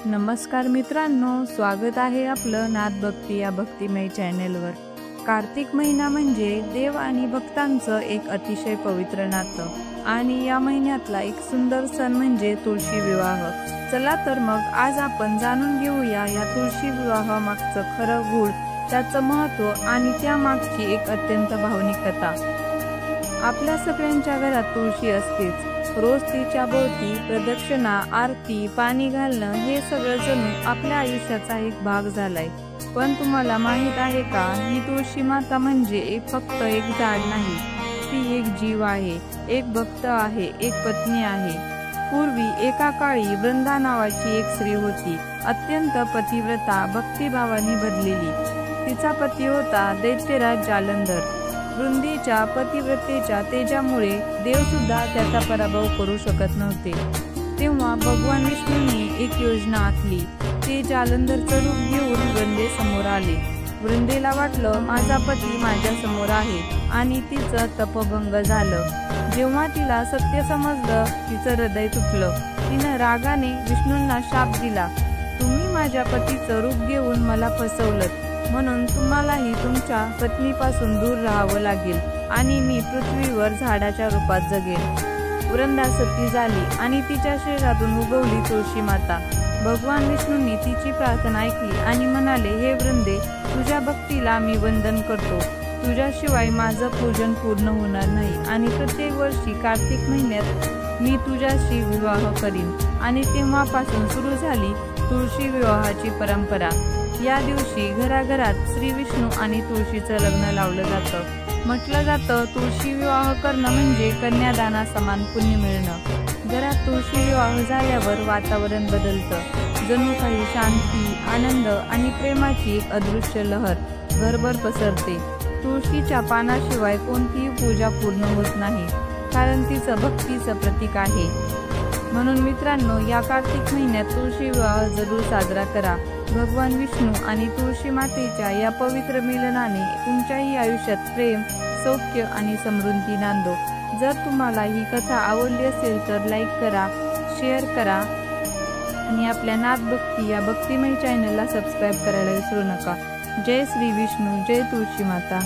नमस्कार मित्रांनो, स्वागत आहे आपलं नाद भक्ती या भक्तिमय चॅनेलवर। कार्तिक महिना म्हणजे देव आणि भक्तांचं एक अतिशय पवित्र नातं आणि या महिन्यातला एक सुंदर सण म्हणजे तुळशी विवाह। चला तर मग आज आपण जाणून घेऊया या तुळशी विवाह मागचं खरं गूढ, त्याचं महत्त्व आणि त्यामागची एक अत्यंत भावनिक कथा। आपल्या सगळ्यांच्या घरात तुळशी असतेच। रोज तिच्या भोवती प्रदक्षिणा, आरती, पाणी घालणं हे सगळं जणू आपल्या आयुष्याचा एक भाग झालाय। पण तुम्हाला माहित आहे का, ही तुळशी माता म्हणजे फक्त एक झाड नाही, ती एक जीव आहे, एक भक्त आहे, एक पत्नी आहे। पूर्वी एका काळी वृंदा नावाची एक स्त्री होती, अत्यंत पतिव्रता, भक्तिभावाने भरलेली। तिचा पती होता दैत्यराज जालंधर। वृंदीच्या पतिव्रतेच्या तेजामुळे देव सुद्धा त्याचा पराभव करू शकत नव्हते। तेव्हा भगवान विष्णूंनी एक योजना आखली। ते जालंधरचं रूप घेऊन वृंदे समोर आले। वृंदेला वाटलं, माझा पती माझ्या समोर आहे आणि तिचं तपभंग झालं। जेव्हा तिला सत्य समजलं, तिचं हृदय तुटलं। तिनं रागाने विष्णूंना शाप दिला, तुम्ही माझ्या पतीचं रूप घेऊन मला फसवलंत, म्हणून तुम्हालाही तुमच्या पत्नीपासून दूर राहावं लागेल आणि मी पृथ्वीवर झाडाच्या रूपात जगेन। वृंदा सती झाली आणि तिच्या शरीरातून उगवली तुळशी माता। भगवान विष्णूंनी तिची प्रार्थना ऐकली आणि म्हणाले, हे वृंदे, तुझ्या भक्तीला मी वंदन करतो, तुझ्याशिवाय माझं पूजन पूर्ण होणार नाही आणि प्रत्येक वर्षी कार्तिक महिन्यात मी तुझ्याशी विवाह करीन। आणि तेव्हापासून सुरू झाली तुळशी विवाहाची परंपरा। या दिवशी घराघरात श्री विष्णू आणि तुळशीचं लग्न लावलं जातं। म्हटलं जातं, तुळशी विवाह करणं म्हणजे कन्यादाना समान पुण्य मिळणं। घरात तुळशी विवाह झाल्यावर वातावरण बदलतं, जणू काही शांती, आनंद आणि प्रेमाची एक अदृश्य लहर घरभर पसरते। तुळशीच्या पानाशिवाय कोणतीही पूजा पूर्ण होत नाही, कारण तिचं भक्तीचं प्रतीक आहे। म्हणून मित्रांनो, या कार्तिक महिन्यात तुळशी विवाह जरूर साजरा करा। भगवान विष्णू आणि तुळशी मातेच्या या पवित्र मिलनाने तुमच्याही आयुष्यात प्रेम, सौख्य आणि समृद्धी नांदो। जर तुम्हाला ही कथा आवडली असेल तर लाईक करा, शेअर करा आणि आपल्या नाद भक्ती या भक्तिमय चॅनलला सबस्क्राईब करायला विसरू नका। जय श्री विष्णू, जय तुळशी माता।